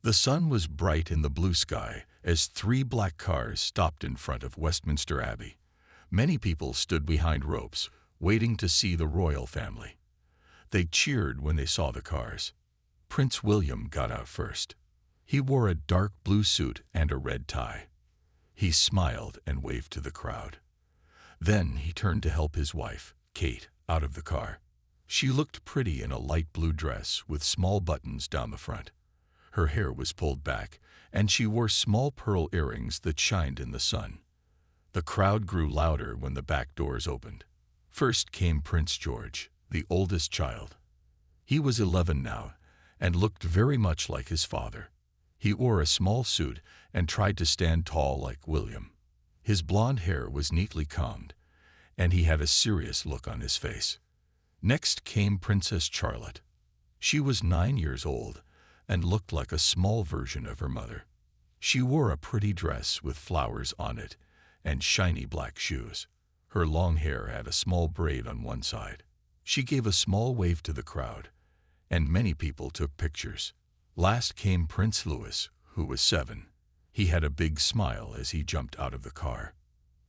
The sun was bright in the blue sky as three black cars stopped in front of Westminster Abbey. Many people stood behind ropes, waiting to see the royal family. They cheered when they saw the cars. Prince William got out first. He wore a dark blue suit and a red tie. He smiled and waved to the crowd. Then he turned to help his wife, Kate, out of the car. She looked pretty in a light blue dress with small buttons down the front. Her hair was pulled back, and she wore small pearl earrings that shined in the sun. The crowd grew louder when the back doors opened. First came Prince George, the oldest child. He was 11 now and looked very much like his father. He wore a small suit and tried to stand tall like William. His blonde hair was neatly combed, and he had a serious look on his face. Next came Princess Charlotte. She was 9 years old and looked like a small version of her mother. She wore a pretty dress with flowers on it and shiny black shoes. Her long hair had a small braid on one side. She gave a small wave to the crowd, and many people took pictures. Last came Prince Louis, who was 7. He had a big smile as he jumped out of the car.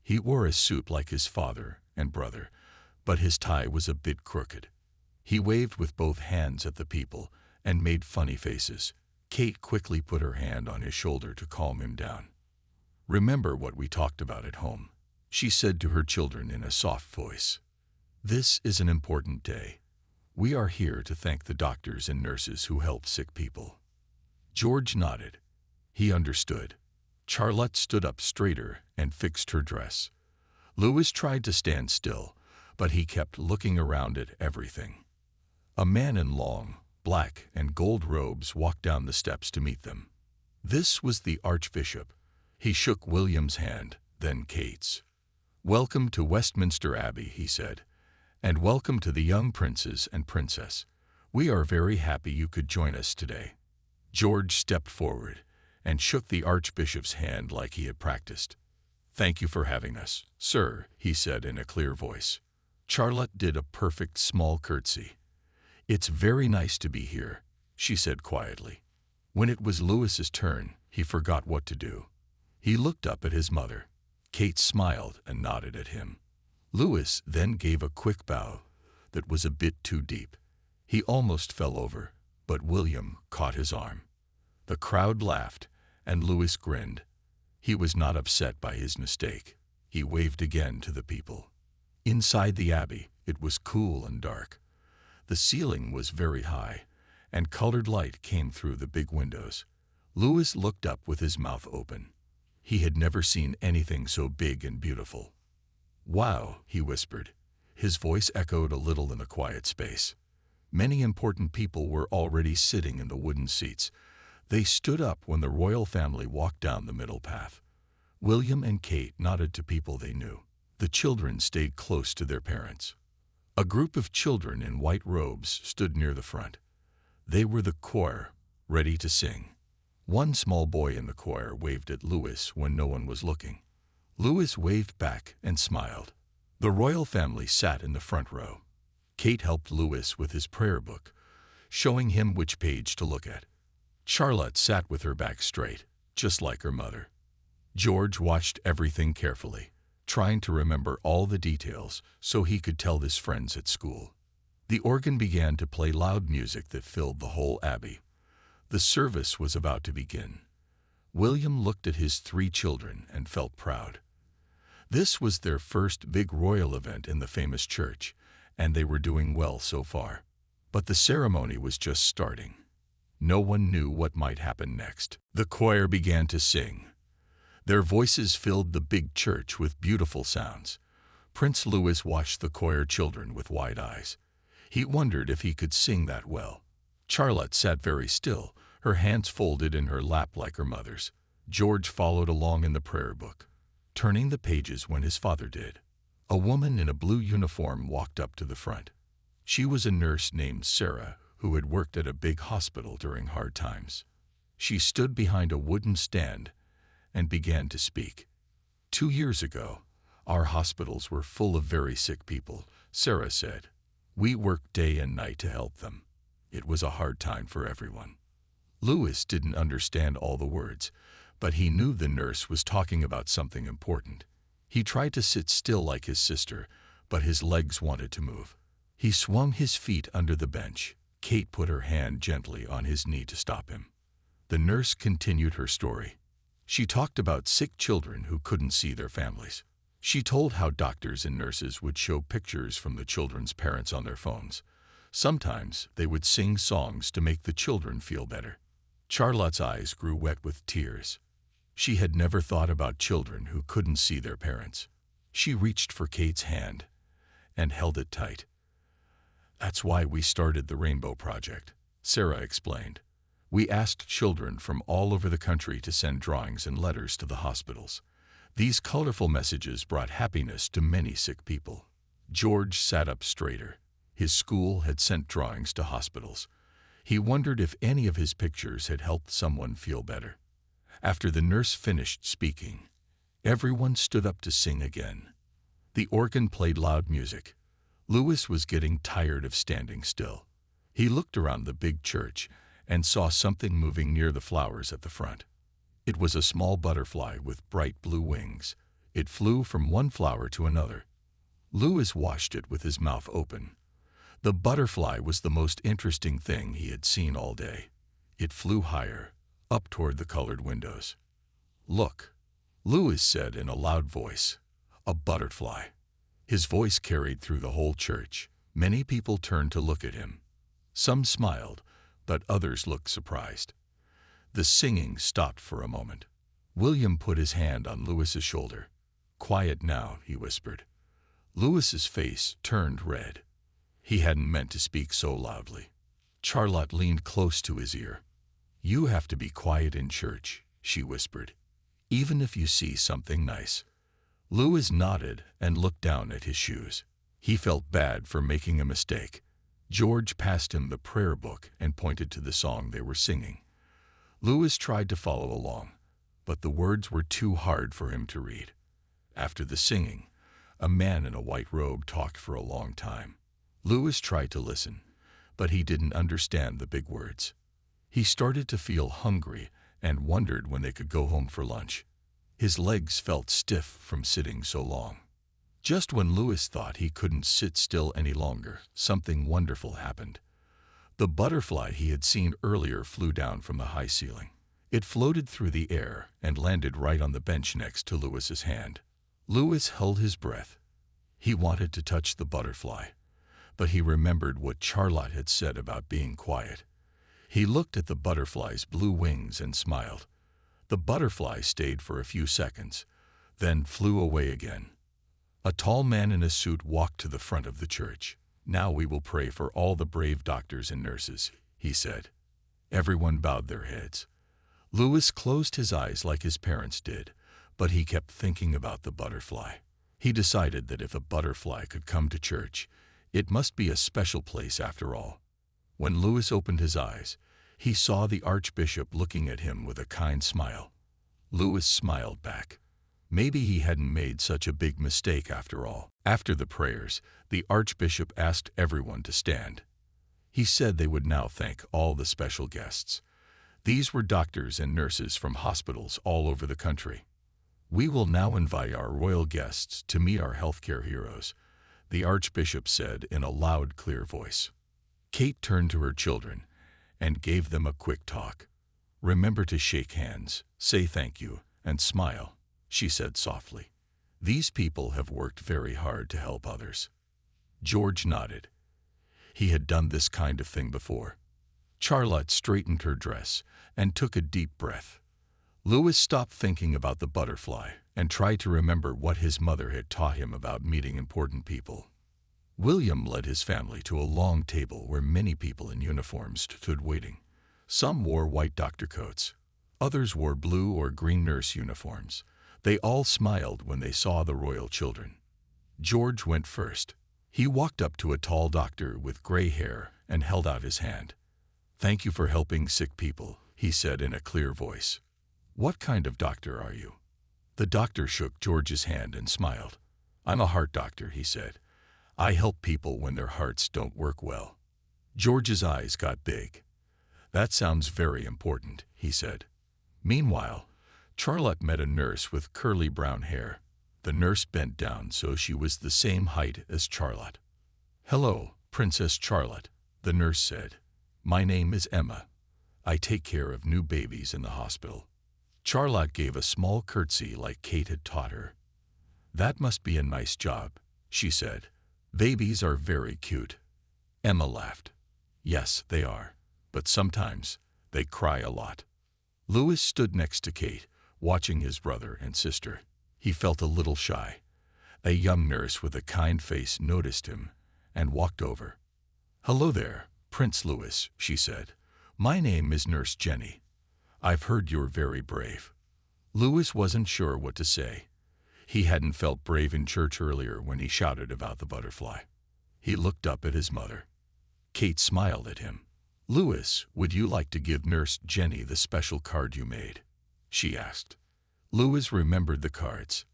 He wore a suit like his father and brother, but his tie was a bit crooked. He waved with both hands at the people and made funny faces. Kate quickly put her hand on his shoulder to calm him down. "Remember what we talked about at home," she said to her children in a soft voice. "This is an important day. We are here to thank the doctors and nurses who helped sick people." George nodded. He understood. Charlotte stood up straighter and fixed her dress. Louis tried to stand still, but he kept looking around at everything. A man in long, black and gold robes walked down the steps to meet them. This was the Archbishop. He shook William's hand, then Kate's. "Welcome to Westminster Abbey," he said, "and welcome to the young princes and princess. We are very happy you could join us today." George stepped forward and shook the Archbishop's hand like he had practiced. "Thank you for having us, sir," he said in a clear voice. Charlotte did a perfect small curtsy. "It's very nice to be here," she said quietly. When it was Louis's turn, he forgot what to do. He looked up at his mother. Kate smiled and nodded at him. Louis then gave a quick bow that was a bit too deep. He almost fell over, but William caught his arm. The crowd laughed, and Louis grinned. He was not upset by his mistake. He waved again to the people. Inside the abbey, it was cool and dark. The ceiling was very high, and colored light came through the big windows. Louis looked up with his mouth open. He had never seen anything so big and beautiful. "Wow," he whispered. His voice echoed a little in the quiet space. Many important people were already sitting in the wooden seats. They stood up when the royal family walked down the middle path. William and Kate nodded to people they knew. The children stayed close to their parents. A group of children in white robes stood near the front. They were the choir, ready to sing. One small boy in the choir waved at Louis when no one was looking. Louis waved back and smiled. The royal family sat in the front row. Kate helped Louis with his prayer book, showing him which page to look at. Charlotte sat with her back straight, just like her mother. George watched everything carefully, trying to remember all the details so he could tell his friends at school. The organ began to play loud music that filled the whole abbey. The service was about to begin. William looked at his 3 children and felt proud. This was their first big royal event in the famous church, and they were doing well so far. But the ceremony was just starting. No one knew what might happen next. The choir began to sing. Their voices filled the big church with beautiful sounds. Prince Louis watched the choir children with wide eyes. He wondered if he could sing that well. Charlotte sat very still, her hands folded in her lap like her mother's. George followed along in the prayer book, turning the pages when his father did. A woman in a blue uniform walked up to the front. She was a nurse named Sarah who had worked at a big hospital during hard times. She stood behind a wooden stand and began to speak. 2 years ago, our hospitals were full of very sick people, Sarah said. We worked day and night to help them. It was a hard time for everyone. Louis didn't understand all the words, but he knew the nurse was talking about something important. He tried to sit still like his sister, but his legs wanted to move. He swung his feet under the bench. Kate put her hand gently on his knee to stop him. The nurse continued her story. She talked about sick children who couldn't see their families. She told how doctors and nurses would show pictures from the children's parents on their phones. Sometimes they would sing songs to make the children feel better. Charlotte's eyes grew wet with tears. She had never thought about children who couldn't see their parents. She reached for Kate's hand and held it tight. "That's why we started the Rainbow Project," Sarah explained. "We asked children from all over the country to send drawings and letters to the hospitals. These colorful messages brought happiness to many sick people." George sat up straighter. His school had sent drawings to hospitals. He wondered if any of his pictures had helped someone feel better. After the nurse finished speaking, everyone stood up to sing again. The organ played loud music. Louis was getting tired of standing still. He looked around the big church and saw something moving near the flowers at the front. It was a small butterfly with bright blue wings. It flew from one flower to another. Louis watched it with his mouth open. The butterfly was the most interesting thing he had seen all day. It flew higher, up toward the colored windows. "Look," Louis said in a loud voice. "A butterfly." His voice carried through the whole church. Many people turned to look at him. Some smiled, but others looked surprised. The singing stopped for a moment. William put his hand on Louis's shoulder. "Quiet now," he whispered. Louis's face turned red. He hadn't meant to speak so loudly. Charlotte leaned close to his ear. "You have to be quiet in church," she whispered, "even if you see something nice." Louis nodded and looked down at his shoes. He felt bad for making a mistake. George passed him the prayer book and pointed to the song they were singing. Louis tried to follow along, but the words were too hard for him to read. After the singing, a man in a white robe talked for a long time. Louis tried to listen, but he didn't understand the big words. He started to feel hungry and wondered when they could go home for lunch. His legs felt stiff from sitting so long. Just when Louis thought he couldn't sit still any longer, something wonderful happened. The butterfly he had seen earlier flew down from the high ceiling. It floated through the air and landed right on the bench next to Louis's hand. Louis held his breath. He wanted to touch the butterfly, but he remembered what Charlotte had said about being quiet. He looked at the butterfly's blue wings and smiled. The butterfly stayed for a few seconds, then flew away again. A tall man in a suit walked to the front of the church. "Now we will pray for all the brave doctors and nurses," he said. Everyone bowed their heads. Louis closed his eyes like his parents did, but he kept thinking about the butterfly. He decided that if a butterfly could come to church, it must be a special place after all. When Louis opened his eyes, he saw the Archbishop looking at him with a kind smile. Louis smiled back. Maybe he hadn't made such a big mistake after all. After the prayers, the Archbishop asked everyone to stand. He said they would now thank all the special guests. These were doctors and nurses from hospitals all over the country. "We will now invite our royal guests to meet our healthcare heroes," the Archbishop said in a loud, clear voice. Kate turned to her children and gave them a quick talk. "Remember to shake hands, say thank you, and smile," she said softly. "These people have worked very hard to help others." George nodded. He had done this kind of thing before. Charlotte straightened her dress and took a deep breath. Louis stopped thinking about the butterfly and tried to remember what his mother had taught him about meeting important people. William led his family to a long table where many people in uniforms stood waiting. Some wore white doctor coats. Others wore blue or green nurse uniforms. They all smiled when they saw the royal children. George went first. He walked up to a tall doctor with gray hair and held out his hand. "Thank you for helping sick people," he said in a clear voice. "What kind of doctor are you?" The doctor shook George's hand and smiled. "I'm a heart doctor," he said. "I help people when their hearts don't work well." George's eyes got big. That sounds very important, he said. Meanwhile, Charlotte met a nurse with curly brown hair. The nurse bent down so she was the same height as Charlotte. "Hello, Princess Charlotte," the nurse said. "My name is Emma. I take care of new babies in the hospital." Charlotte gave a small curtsy like Kate had taught her. "That must be a nice job," she said. "Babies are very cute." Emma laughed. "Yes, they are, but sometimes they cry a lot." Louis stood next to Kate, watching his brother and sister. He felt a little shy. A young nurse with a kind face noticed him and walked over. "Hello there, Prince Louis," she said. "My name is Nurse Jenny. I've heard you're very brave." Louis wasn't sure what to say. He hadn't felt brave in church earlier when he shouted about the butterfly. He looked up at his mother. Kate smiled at him. "Louis, would you like to give Nurse Jenny the special card you made?" she asked. Louis remembered the cards.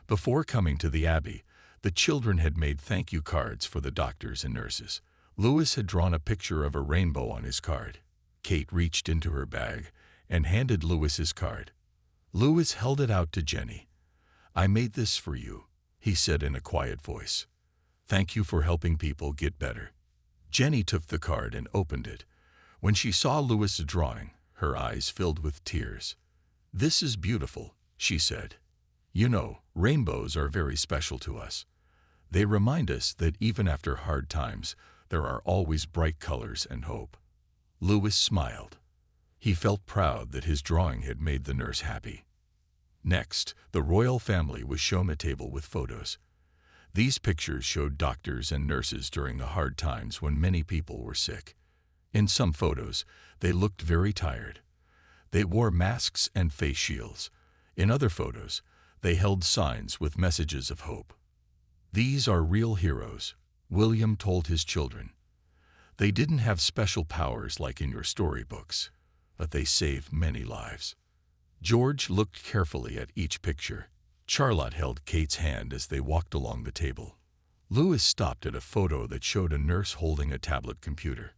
Before coming to the Abbey, the children had made thank you cards for the doctors and nurses. Louis had drawn a picture of a rainbow on his card. Kate reached into her bag and handed Louis his card. Louis held it out to Jenny. "I made this for you," he said in a quiet voice. "Thank you for helping people get better." Jenny took the card and opened it. When she saw Louis' drawing, her eyes filled with tears. "This is beautiful," she said. "You know, rainbows are very special to us. They remind us that even after hard times, there are always bright colors and hope." Louis smiled. He felt proud that his drawing had made the nurse happy. Next, the royal family was shown a table with photos. These pictures showed doctors and nurses during the hard times when many people were sick. In some photos, they looked very tired. They wore masks and face shields. In other photos, they held signs with messages of hope. "These are real heroes," William told his children. "They didn't have special powers like in your storybooks, but they saved many lives." George looked carefully at each picture. Charlotte held Kate's hand as they walked along the table. Louis stopped at a photo that showed a nurse holding a tablet computer.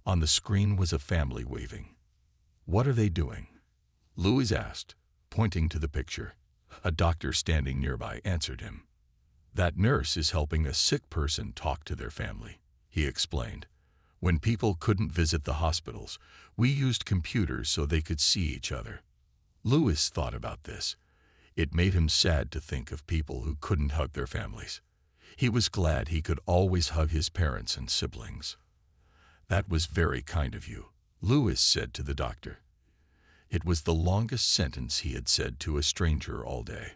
On the screen was a family waving. "What are they doing?" Louis asked, pointing to the picture. A doctor standing nearby answered him. "That nurse is helping a sick person talk to their family," he explained. "When people couldn't visit the hospitals, we used computers so they could see each other." Louis thought about this. It made him sad to think of people who couldn't hug their families. He was glad he could always hug his parents and siblings. "That was very kind of you," Louis said to the doctor. It was the longest sentence he had said to a stranger all day.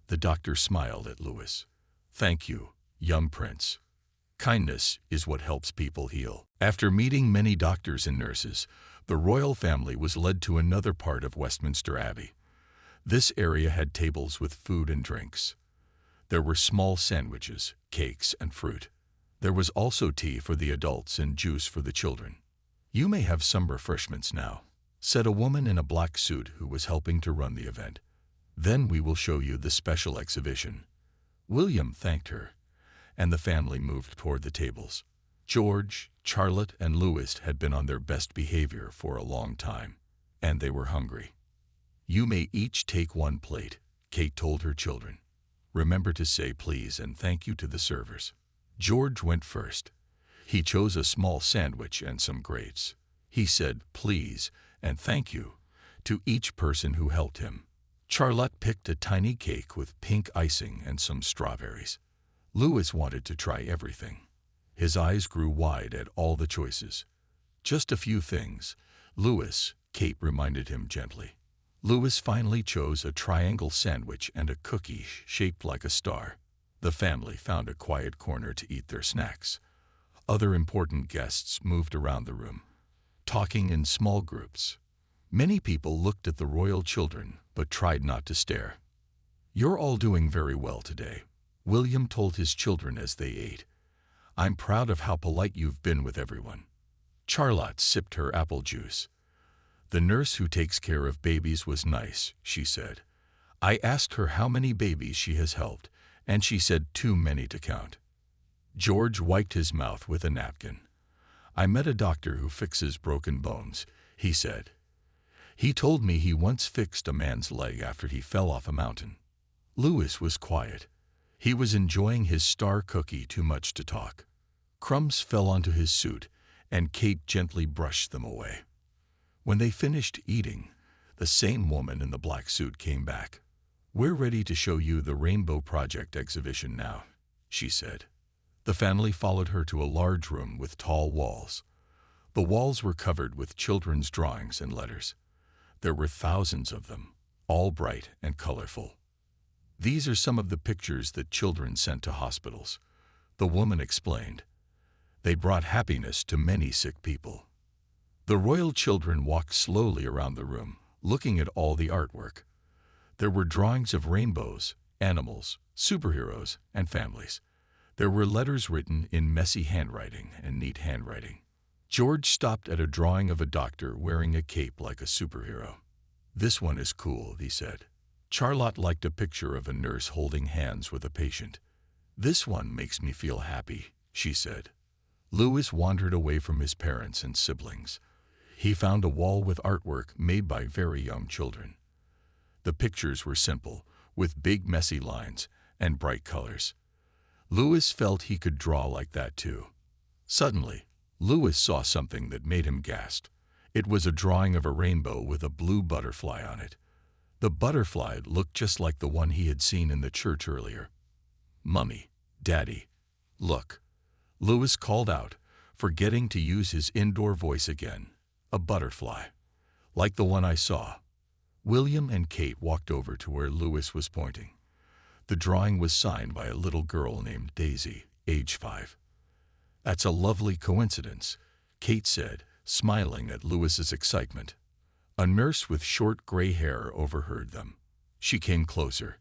The doctor smiled at Louis. "Thank you, young prince. Kindness is what helps people heal." After meeting many doctors and nurses, the royal family was led to another part of Westminster Abbey. This area had tables with food and drinks. There were small sandwiches, cakes, and fruit. There was also tea for the adults and juice for the children. "You may have some refreshments now," said a woman in a black suit who was helping to run the event. "Then we will show you the special exhibition." William thanked her, and the family moved toward the tables. George, Charlotte, and Louis had been on their best behavior for a long time, and they were hungry. "You may each take one plate," Kate told her children. "Remember to say please and thank you to the servers." George went first. He chose a small sandwich and some grapes. He said please and thank you to each person who helped him. Charlotte picked a tiny cake with pink icing and some strawberries. Louis wanted to try everything. His eyes grew wide at all the choices. "Just a few things, Louis," Kate reminded him gently. Louis finally chose a triangle sandwich and a cookie shaped like a star. The family found a quiet corner to eat their snacks. Other important guests moved around the room, talking in small groups. Many people looked at the royal children, but tried not to stare. "You're all doing very well today," William told his children as they ate. "I'm proud of how polite you've been with everyone." Charlotte sipped her apple juice. "The nurse who takes care of babies was nice," she said. "I asked her how many babies she has helped, and she said too many to count." George wiped his mouth with a napkin. I met a doctor who fixes broken bones, he said. He told me he once fixed a man's leg after he fell off a mountain. Louis was quiet. He was enjoying his star cookie too much to talk. Crumbs fell onto his suit, and Kate gently brushed them away. When they finished eating, the same woman in the black suit came back. "We're ready to show you the Rainbow Project exhibition now," she said. The family followed her to a large room with tall walls. The walls were covered with children's drawings and letters. There were thousands of them, all bright and colorful. "These are some of the pictures that children sent to hospitals," the woman explained. "They brought happiness to many sick people." The royal children walked slowly around the room, looking at all the artwork. There were drawings of rainbows, animals, superheroes, and families. There were letters written in messy handwriting and neat handwriting. George stopped at a drawing of a doctor wearing a cape like a superhero. "This one is cool," he said. Charlotte liked a picture of a nurse holding hands with a patient. "This one makes me feel happy," she said. Louis wandered away from his parents and siblings. He found a wall with artwork made by very young children. The pictures were simple, with big messy lines and bright colors. Louis felt he could draw like that too. Suddenly, Louis saw something that made him gasp. It was a drawing of a rainbow with a blue butterfly on it. The butterfly looked just like the one he had seen in the church earlier. "Mummy, Daddy, look," Louis called out, forgetting to use his indoor voice again. "A butterfly, like the one I saw." William and Kate walked over to where Louis was pointing. The drawing was signed by a little girl named Daisy, age 5. "That's a lovely coincidence," Kate said, smiling at Louis's excitement. A nurse with short gray hair overheard them. She came closer.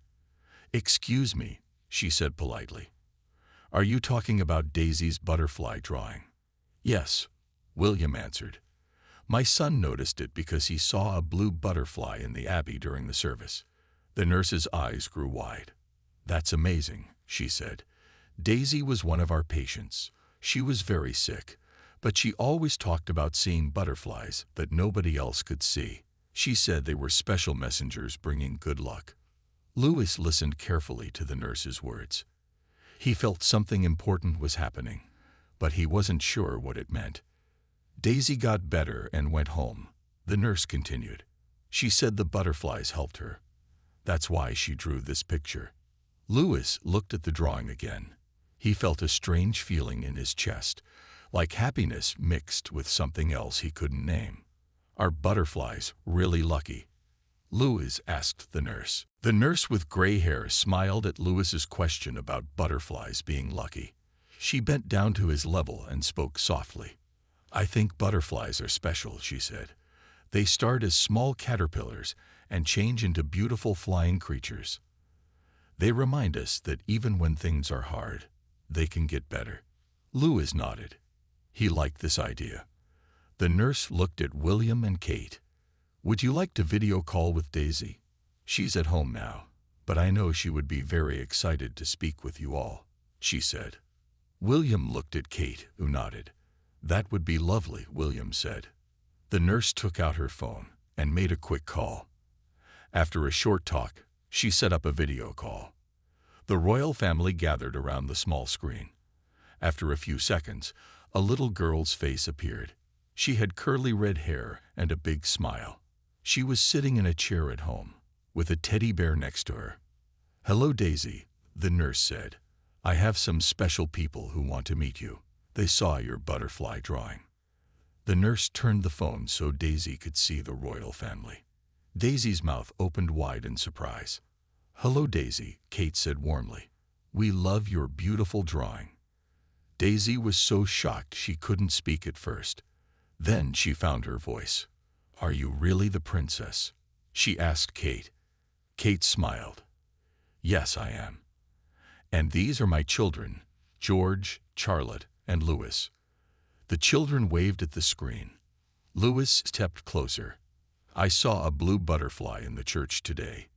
"Excuse me," she said politely. "Are you talking about Daisy's butterfly drawing?" "Yes," William answered. "My son noticed it because he saw a blue butterfly in the Abbey during the service." The nurse's eyes grew wide. "That's amazing," she said. "Daisy was one of our patients. She was very sick, but she always talked about seeing butterflies that nobody else could see. She said they were special messengers bringing good luck." Louis listened carefully to the nurse's words. He felt something important was happening, but he wasn't sure what it meant. "Daisy got better and went home," the nurse continued. "She said the butterflies helped her. That's why she drew this picture." Louis looked at the drawing again. He felt a strange feeling in his chest, like happiness mixed with something else he couldn't name. "Are butterflies really lucky?" Louis asked the nurse. The nurse with gray hair smiled at Louis's question about butterflies being lucky. She bent down to his level and spoke softly. "I think butterflies are special," she said. "They start as small caterpillars and change into beautiful flying creatures. They remind us that even when things are hard, they can get better." Louis nodded. He liked this idea. The nurse looked at William and Kate. "Would you like to video call with Daisy? She's at home now, but I know she would be very excited to speak with you all," she said. William looked at Kate, who nodded. "That would be lovely," William said. The nurse took out her phone and made a quick call. After a short talk, she set up a video call. The royal family gathered around the small screen. After a few seconds, a little girl's face appeared. She had curly red hair and a big smile. She was sitting in a chair at home, with a teddy bear next to her. "Hello, Daisy," the nurse said. "I have some special people who want to meet you. They saw your butterfly drawing." The nurse turned the phone so Daisy could see the royal family. Daisy's mouth opened wide in surprise. "Hello, Daisy," Kate said warmly. "We love your beautiful drawing." Daisy was so shocked she couldn't speak at first. Then she found her voice. "Are you really the princess?" she asked Kate. Kate smiled. "Yes, I am. And these are my children, George, Charlotte, and Louis." The children waved at the screen. Louis stepped closer. "I saw a blue butterfly in the church today,"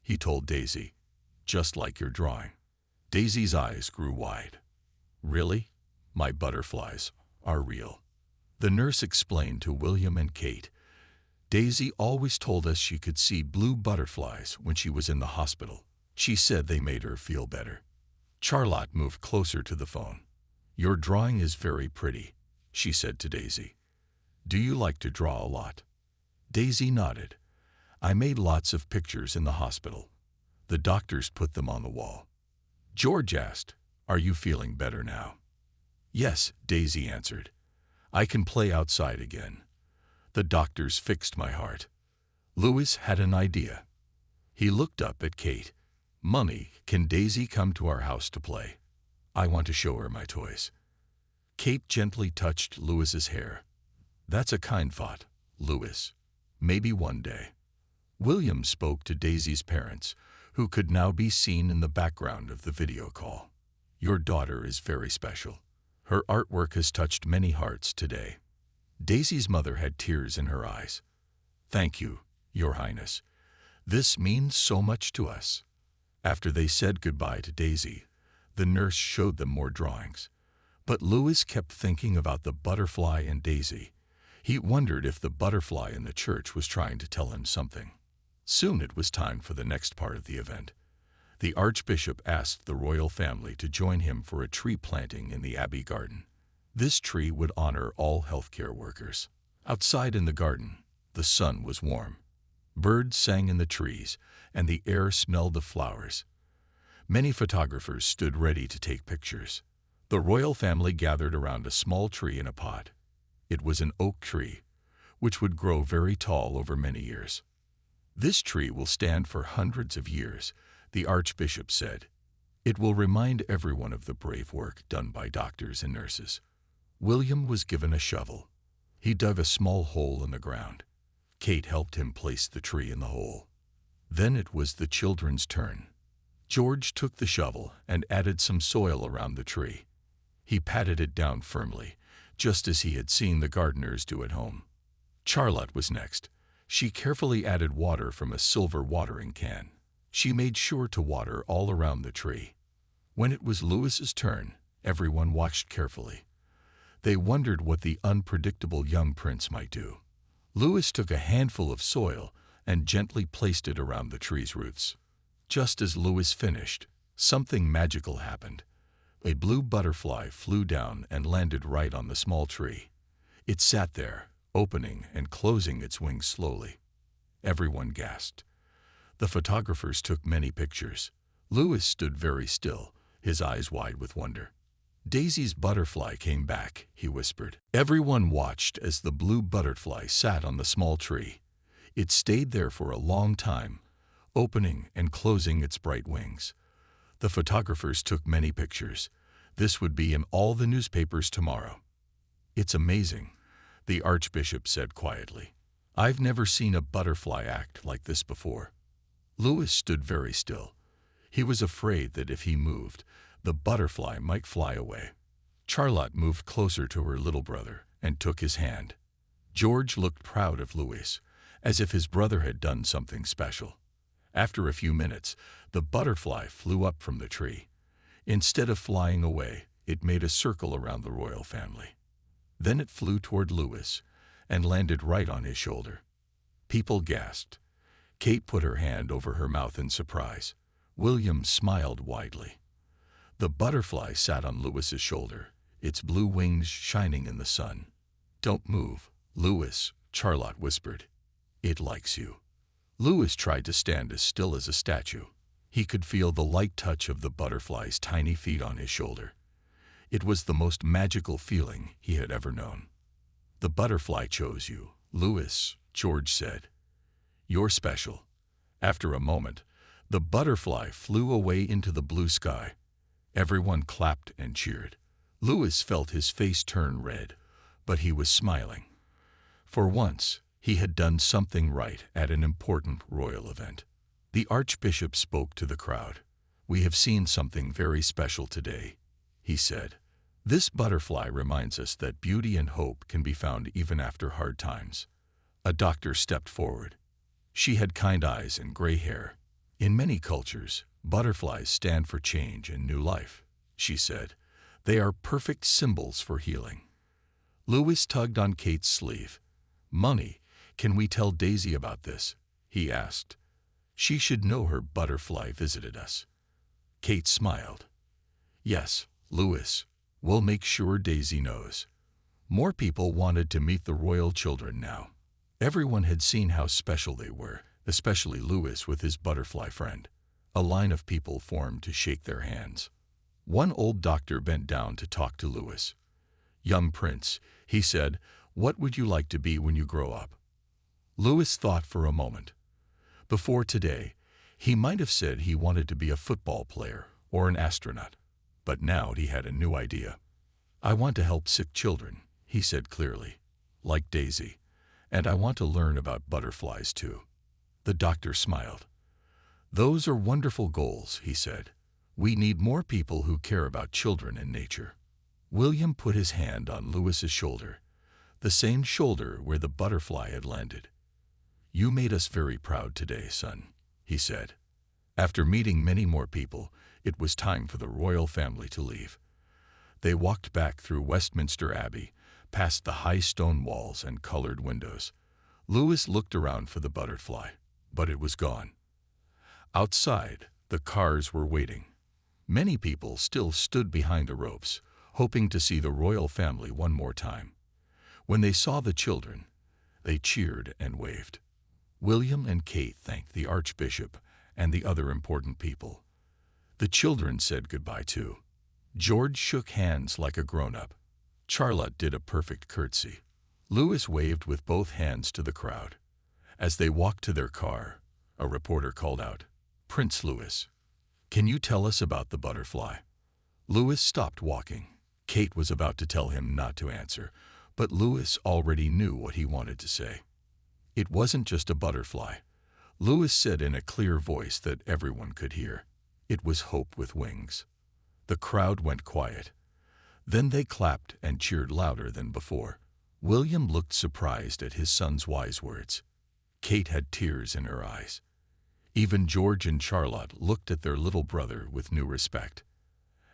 he told Daisy, "just like your drawing." Daisy's eyes grew wide. "Really? My butterflies are real." The nurse explained to William and Kate. Daisy always told us she could see blue butterflies when she was in the hospital. She said they made her feel better. Charlotte moved closer to the phone. Your drawing is very pretty, she said to Daisy. Do you like to draw a lot? Daisy nodded. I made lots of pictures in the hospital. The doctors put them on the wall. George asked, Are you feeling better now? Yes, Daisy answered. I can play outside again. The doctors fixed my heart. Louis had an idea. He looked up at Kate. Mummy, can Daisy come to our house to play? I want to show her my toys. Kate gently touched Louis's hair. That's a kind thought, Louis. Maybe one day. William spoke to Daisy's parents, who could now be seen in the background of the video call. Your daughter is very special. Her artwork has touched many hearts today. Daisy's mother had tears in her eyes. Thank you, Your Highness. This means so much to us. After they said goodbye to Daisy, the nurse showed them more drawings. But Louis kept thinking about the butterfly and Daisy. He wondered if the butterfly in the church was trying to tell him something. Soon it was time for the next part of the event. The Archbishop asked the royal family to join him for a tree planting in the Abbey garden. This tree would honor all healthcare workers. Outside in the garden, the sun was warm. Birds sang in the trees, and the air smelled of flowers. Many photographers stood ready to take pictures. The royal family gathered around a small tree in a pot. It was an oak tree, which would grow very tall over many years. This tree will stand for hundreds of years, the Archbishop said. It will remind everyone of the brave work done by doctors and nurses. William was given a shovel. He dug a small hole in the ground. Kate helped him place the tree in the hole. Then it was the children's turn. George took the shovel and added some soil around the tree. He patted it down firmly, just as he had seen the gardeners do at home. Charlotte was next. She carefully added water from a silver watering can. She made sure to water all around the tree. When it was Louis's turn, everyone watched carefully. They wondered what the unpredictable young prince might do. Louis took a handful of soil and gently placed it around the tree's roots. Just as Louis finished, something magical happened. A blue butterfly flew down and landed right on the small tree. It sat there, opening and closing its wings slowly. Everyone gasped. The photographers took many pictures. Louis stood very still, his eyes wide with wonder. Daisy's butterfly came back, he whispered. Everyone watched as the blue butterfly sat on the small tree. It stayed there for a long time, opening and closing its bright wings. The photographers took many pictures. This would be in all the newspapers tomorrow. It's amazing, the Archbishop said quietly. I've never seen a butterfly act like this before. Louis stood very still. He was afraid that if he moved, the butterfly might fly away. Charlotte moved closer to her little brother and took his hand. George looked proud of Louis, as if his brother had done something special. After a few minutes, the butterfly flew up from the tree. Instead of flying away, it made a circle around the royal family. Then it flew toward Louis and landed right on his shoulder. People gasped. Kate put her hand over her mouth in surprise. William smiled widely. The butterfly sat on Louis's shoulder, its blue wings shining in the sun. Don't move, Louis, Charlotte whispered. It likes you. Louis tried to stand as still as a statue. He could feel the light touch of the butterfly's tiny feet on his shoulder. It was the most magical feeling he had ever known. The butterfly chose you, Louis, George said. You're special. After a moment, the butterfly flew away into the blue sky. Everyone clapped and cheered. Louis felt his face turn red, but he was smiling. For once, he had done something right at an important royal event. The Archbishop spoke to the crowd. We have seen something very special today, he said. This butterfly reminds us that beauty and hope can be found even after hard times. A doctor stepped forward. She had kind eyes and gray hair. In many cultures, butterflies stand for change and new life, she said. They are perfect symbols for healing. Louis tugged on Kate's sleeve. "Money, can we tell Daisy about this?" he asked. "She should know her butterfly visited us." Kate smiled. "Yes, Louis, we'll make sure Daisy knows." More people wanted to meet the royal children now. Everyone had seen how special they were, especially Louis with his butterfly friend. A line of people formed to shake their hands. One old doctor bent down to talk to Louis. "Young prince," he said, "what would you like to be when you grow up?" Louis thought for a moment. Before today, he might have said he wanted to be a football player or an astronaut, but now he had a new idea. "I want to help sick children," he said clearly, "like Daisy, and I want to learn about butterflies too." The doctor smiled. "Those are wonderful goals," he said. "We need more people who care about children and nature." William put his hand on Louis's shoulder, the same shoulder where the butterfly had landed. "You made us very proud today, son," he said. After meeting many more people, it was time for the royal family to leave. They walked back through Westminster Abbey, past the high stone walls and colored windows. Louis looked around for the butterfly, but it was gone. Outside, the cars were waiting. Many people still stood behind the ropes, hoping to see the royal family one more time. When they saw the children, they cheered and waved. William and Kate thanked the Archbishop and the other important people. The children said goodbye too. George shook hands like a grown-up. Charlotte did a perfect curtsy. Louis waved with both hands to the crowd. As they walked to their car, a reporter called out, "Prince Louis, can you tell us about the butterfly?" Louis stopped walking. Kate was about to tell him not to answer, but Louis already knew what he wanted to say. "It wasn't just a butterfly," Louis said in a clear voice that everyone could hear. "It was hope with wings." The crowd went quiet. Then they clapped and cheered louder than before. William looked surprised at his son's wise words. Kate had tears in her eyes. Even George and Charlotte looked at their little brother with new respect.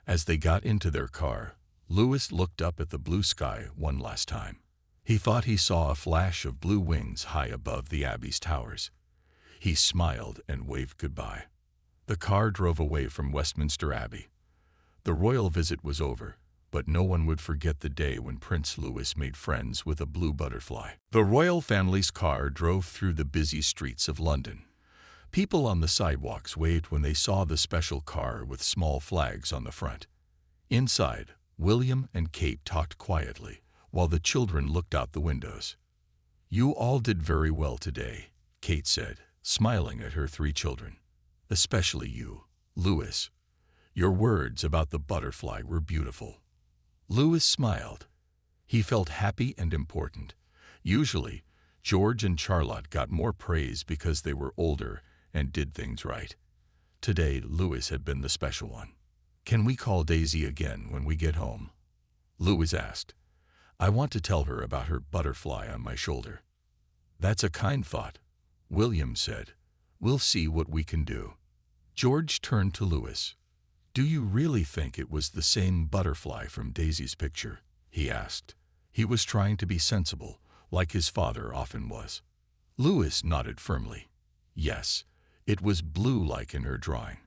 As they got into their car, Louis looked up at the blue sky one last time. He thought he saw a flash of blue wings high above the Abbey's towers. He smiled and waved goodbye. The car drove away from Westminster Abbey. The royal visit was over, but no one would forget the day when Prince Louis made friends with a blue butterfly. The royal family's car drove through the busy streets of London. People on the sidewalks waved when they saw the special car with small flags on the front. Inside, William and Kate talked quietly, while the children looked out the windows. "You all did very well today," Kate said, smiling at her three children. "Especially you, Louis. Your words about the butterfly were beautiful." Louis smiled. He felt happy and important. Usually, George and Charlotte got more praise because they were older and did things right. Today, Louis had been the special one. "Can we call Daisy again when we get home?" Louis asked. "I want to tell her about her butterfly on my shoulder." "That's a kind thought," William said. "We'll see what we can do." George turned to Louis. "Do you really think it was the same butterfly from Daisy's picture?" he asked. He was trying to be sensible, like his father often was. Louis nodded firmly. "Yes, it was blue like in her drawing,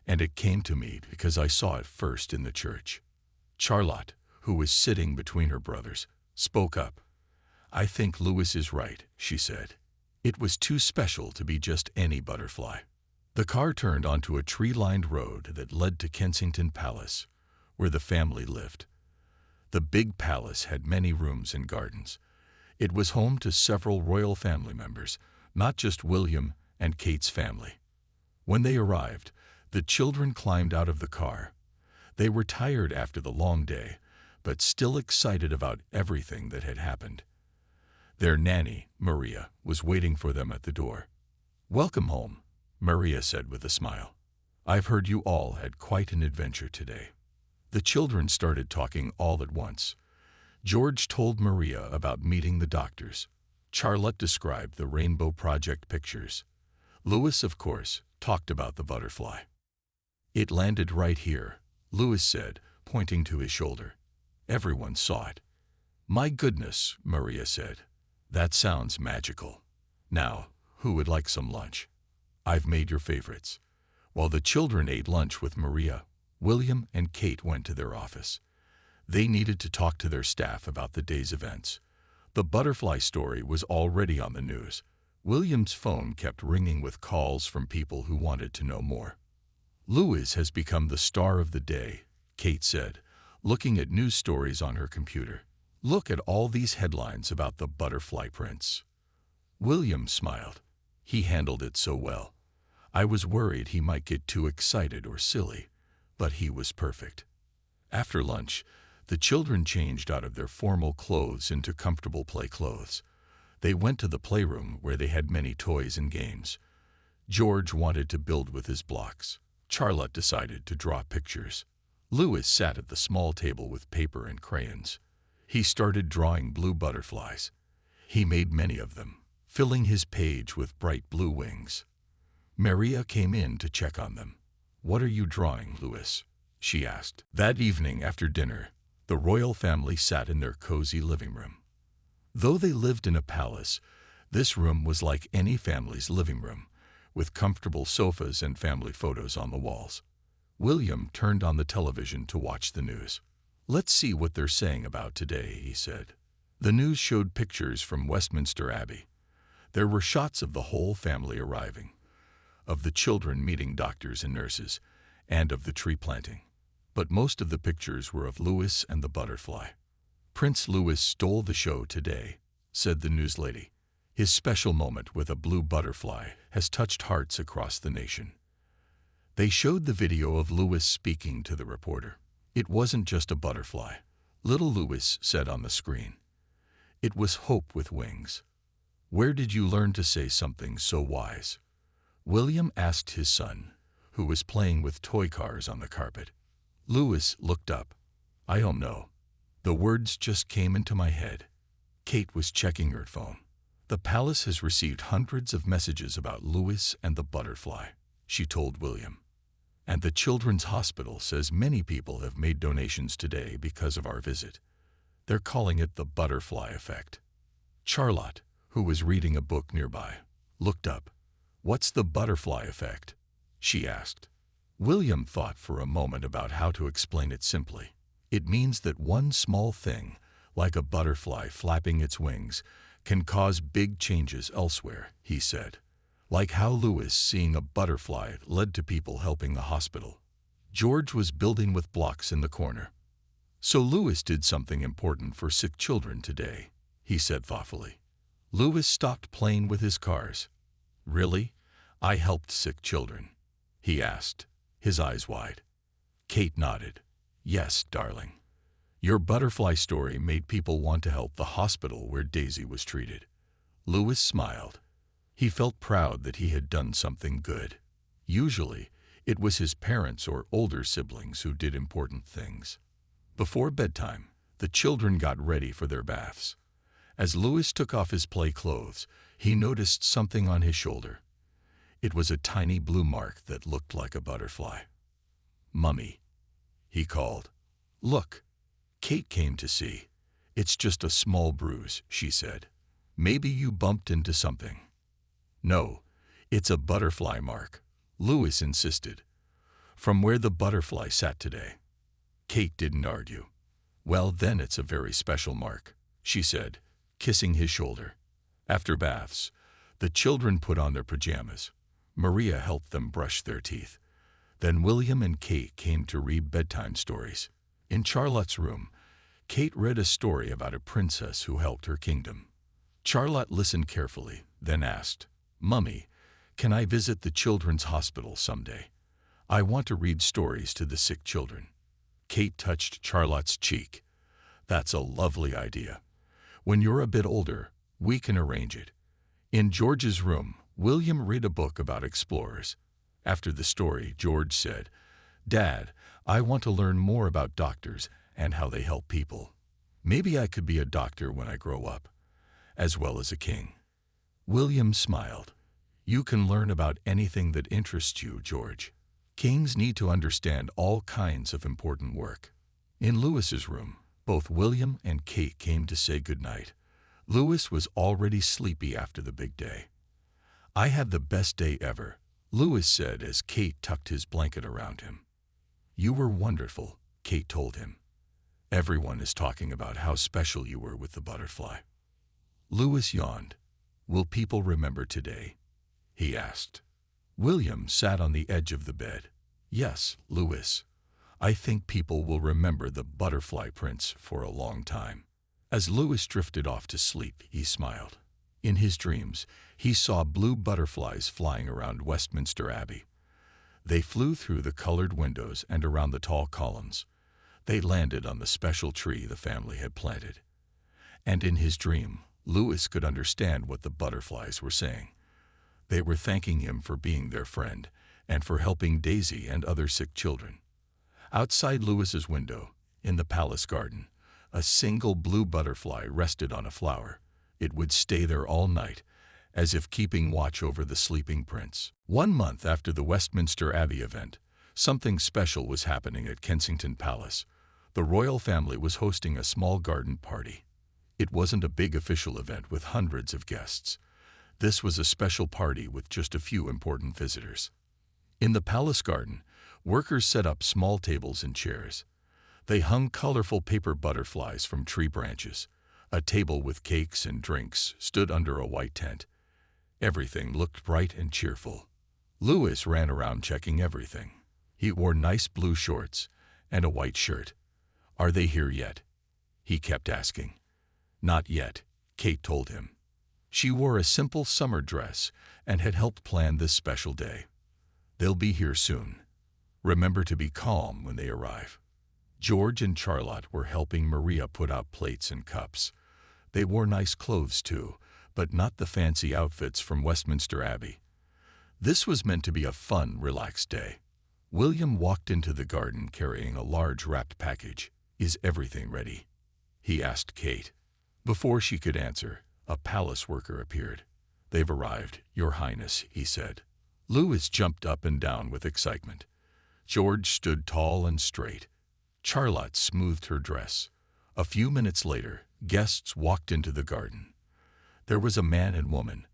and it came to me because I saw it first in the church." Charlotte, who was sitting between her brothers, spoke up. "I think Louis is right," she said. "It was too special to be just any butterfly." The car turned onto a tree-lined road that led to Kensington Palace, where the family lived. The big palace had many rooms and gardens. It was home to several royal family members, not just William and Kate's family. When they arrived, the children climbed out of the car. They were tired after the long day, but still excited about everything that had happened. Their nanny, Maria, was waiting for them at the door. "Welcome home," Maria said with a smile. "I've heard you all had quite an adventure today." The children started talking all at once. George told Maria about meeting the doctors. Charlotte described the Rainbow Project pictures. Louis, of course, talked about the butterfly. "It landed right here," Louis said, pointing to his shoulder. Everyone saw it. "My goodness," Maria said. "That sounds magical. Now, who would like some lunch? I've made your favorites." While the children ate lunch with Maria, William and Kate went to their office. They needed to talk to their staff about the day's events. The butterfly story was already on the news. William's phone kept ringing with calls from people who wanted to know more. "Lewis has become the star of the day," Kate said, looking at news stories on her computer. "Look at all these headlines about the butterfly prince." William smiled. He handled it so well. "I was worried he might get too excited or silly, but he was perfect." After lunch, the children changed out of their formal clothes into comfortable play clothes. They went to the playroom where they had many toys and games. George wanted to build with his blocks. Charlotte decided to draw pictures. Lewis sat at the small table with paper and crayons. He started drawing blue butterflies. He made many of them, filling his page with bright blue wings. Maria came in to check on them. "What are you drawing, Lewis?" she asked. That evening after dinner, the royal family sat in their cozy living room. Though they lived in a palace, this room was like any family's living room, with comfortable sofas and family photos on the walls. William turned on the television to watch the news. "Let's see what they're saying about today," he said. The news showed pictures from Westminster Abbey. There were shots of the whole family arriving, of the children meeting doctors and nurses, and of the tree planting. But most of the pictures were of Lewis and the butterfly. "Prince Louis stole the show today," said the news lady. "His special moment with a blue butterfly has touched hearts across the nation." They showed the video of Louis speaking to the reporter. It wasn't just a butterfly, little Louis said on the screen. It was hope with wings. "Where did you learn to say something so wise?" William asked his son, who was playing with toy cars on the carpet. Louis looked up. "I don't know. The words just came into my head." Kate was checking her phone. "The palace has received hundreds of messages about Louis and the butterfly," she told William. "And the Children's Hospital says many people have made donations today because of our visit. They're calling it the butterfly effect." Charlotte, who was reading a book nearby, looked up. "What's the butterfly effect?" she asked. William thought for a moment about how to explain it simply. "It means that one small thing, like a butterfly flapping its wings, can cause big changes elsewhere," he said. Like how Louis seeing a butterfly led to people helping the hospital. George was building with blocks in the corner. "So Louis did something important for sick children today," he said thoughtfully. Louis stopped playing with his cars. "Really? I helped sick children?" he asked, his eyes wide. Kate nodded. "Yes, darling. Your butterfly story made people want to help the hospital where Daisy was treated." Louis smiled. He felt proud that he had done something good. Usually, it was his parents or older siblings who did important things. Before bedtime, the children got ready for their baths. As Louis took off his play clothes, he noticed something on his shoulder. It was a tiny blue mark that looked like a butterfly. "Mummy," he called. "Look." Kate came to see. "It's just a small bruise," she said. "Maybe you bumped into something." "No, it's a butterfly mark," Louis insisted. "From where the butterfly sat today." Kate didn't argue. "Well, then it's a very special mark," she said, kissing his shoulder. After baths, the children put on their pajamas. Maria helped them brush their teeth. Then William and Kate came to read bedtime stories. In Charlotte's room, Kate read a story about a princess who helped her kingdom. Charlotte listened carefully, then asked, "Mummy, can I visit the Children's Hospital someday? I want to read stories to the sick children." Kate touched Charlotte's cheek. "That's a lovely idea. When you're a bit older, we can arrange it." In George's room, William read a book about explorers. After the story, George said, "Dad, I want to learn more about doctors and how they help people. Maybe I could be a doctor when I grow up, as well as a king." William smiled. "You can learn about anything that interests you, George. Kings need to understand all kinds of important work." In Louis's room, Both William and Kate came to say goodnight. Louis was already sleepy after the big day. "I had the best day ever," Louis said as Kate tucked his blanket around him. "You were wonderful," Kate told him. "Everyone is talking about how special you were with the butterfly." Louis yawned. "Will people remember today?" he asked. William sat on the edge of the bed. "Yes, Louis. I think people will remember the butterfly prince for a long time." As Louis drifted off to sleep, he smiled. In his dreams, he saw blue butterflies flying around Westminster Abbey. They flew through the colored windows and around the tall columns. They landed on the special tree the family had planted. And in his dream, Louis could understand what the butterflies were saying. They were thanking him for being their friend and for helping Daisy and other sick children. Outside Louis's window, in the palace garden, a single blue butterfly rested on a flower. It would stay there all night, as if keeping watch over the sleeping prince. 1 month after the Westminster Abbey event, something special was happening at Kensington Palace. The royal family was hosting a small garden party. It wasn't a big official event with hundreds of guests. This was a special party with just a few important visitors. In the palace garden, workers set up small tables and chairs. They hung colorful paper butterflies from tree branches. A table with cakes and drinks stood under a white tent. Everything looked bright and cheerful. Louis ran around checking everything. He wore nice blue shorts and a white shirt. "Are they here yet?" he kept asking. "Not yet," Kate told him. She wore a simple summer dress and had helped plan this special day. "They'll be here soon. Remember to be calm when they arrive." George and Charlotte were helping Maria put out plates and cups. They wore nice clothes too, but not the fancy outfits from Westminster Abbey. This was meant to be a fun, relaxed day. William walked into the garden carrying a large wrapped package. "Is everything ready?" he asked Kate. Before she could answer, a palace worker appeared. "They've arrived, Your Highness," he said. Louis jumped up and down with excitement. George stood tall and straight. Charlotte smoothed her dress. A few minutes later, guests walked into the garden. There was a man and woman,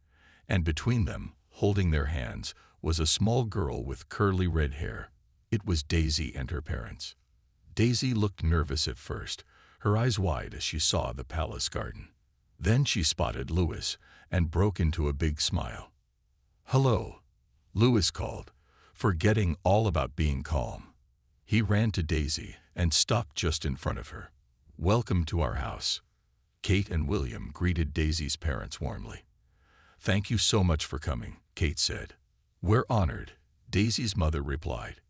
and between them, holding their hands, was a small girl with curly red hair. It was Daisy and her parents. Daisy looked nervous at first, her eyes wide as she saw the palace garden. Then she spotted Louis and broke into a big smile. "Hello," Louis called, forgetting all about being calm. He ran to Daisy and stopped just in front of her. "Welcome to our house." Kate and William greeted Daisy's parents warmly. "Thank you so much for coming," Kate said. "We're honored," Daisy's mother replied.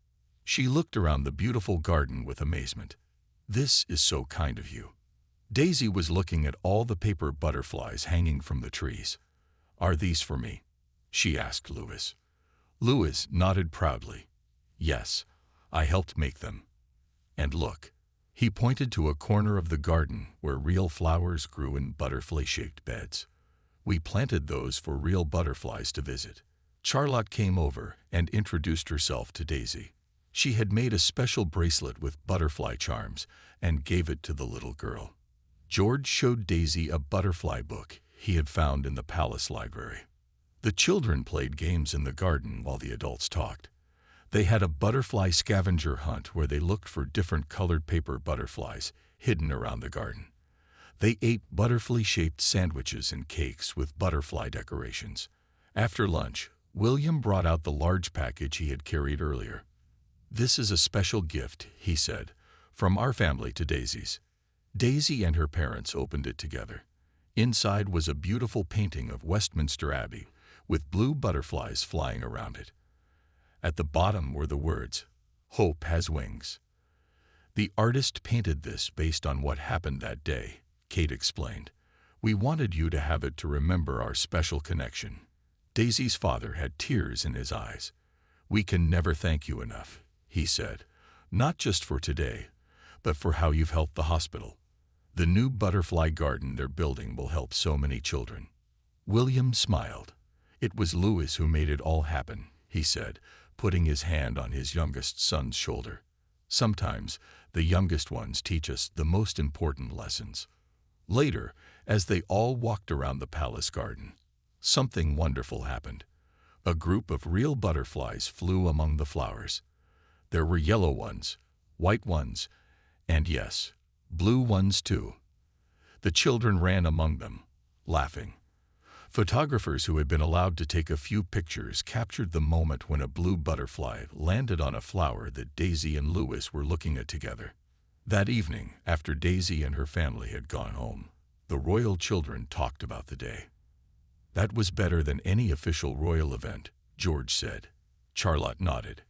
She looked around the beautiful garden with amazement. "This is so kind of you." Daisy was looking at all the paper butterflies hanging from the trees. "Are these for me?" she asked Louis. Louis nodded proudly. "Yes, I helped make them. And look." He pointed to a corner of the garden where real flowers grew in butterfly-shaped beds. "We planted those for real butterflies to visit." Charlotte came over and introduced herself to Daisy. She had made a special bracelet with butterfly charms and gave it to the little girl. George showed Daisy a butterfly book he had found in the palace library. The children played games in the garden while the adults talked. They had a butterfly scavenger hunt where they looked for different colored paper butterflies hidden around the garden. They ate butterfly-shaped sandwiches and cakes with butterfly decorations. After lunch, William brought out the large package he had carried earlier. "This is a special gift," he said, "from our family to Daisy's." Daisy and her parents opened it together. Inside was a beautiful painting of Westminster Abbey, with blue butterflies flying around it. At the bottom were the words, "Hope has wings." "The artist painted this based on what happened that day," Kate explained. "We wanted you to have it to remember our special connection." Daisy's father had tears in his eyes. "We can never thank you enough," he said, "not just for today, but for how you've helped the hospital. The new butterfly garden they're building will help so many children." William smiled. "It was Louis who made it all happen," he said, putting his hand on his youngest son's shoulder. "Sometimes The youngest ones teach us the most important lessons. Later, as they all walked around the palace garden, something wonderful happened. A group of real butterflies flew among the flowers. There were yellow ones, white ones, and yes, blue ones too. The children ran among them, laughing. Photographers who had been allowed to take a few pictures captured the moment when a blue butterfly landed on a flower that Daisy and Louis were looking at together. That evening, after Daisy and her family had gone home, the royal children talked about the day. "That was better than any official royal event," George said. Charlotte nodded.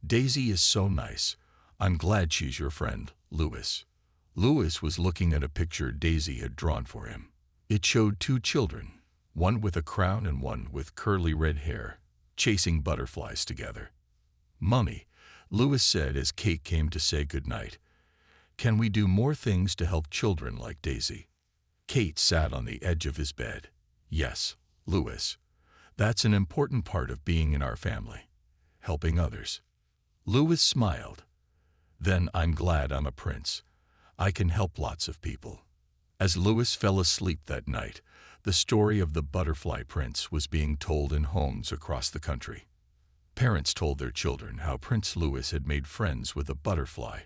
"Daisy is so nice. I'm glad she's your friend, Louis." Louis was looking at a picture Daisy had drawn for him. It showed two children, one with a crown and one with curly red hair, chasing butterflies together. "Mummy," Louis said as Kate came to say goodnight, "can we do more things to help children like Daisy?" Kate sat on the edge of his bed. "Yes, Louis. That's an important part of being in our family, helping others." Louis smiled. "Then I'm glad I'm a prince. I can help lots of people." As Louis fell asleep that night, the story of the Butterfly Prince was being told in homes across the country. Parents told their children how Prince Louis had made friends with a butterfly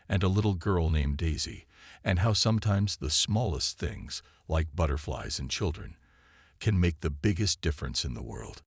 and a little girl named Daisy, and how sometimes the smallest things, like butterflies and children, can make the biggest difference in the world.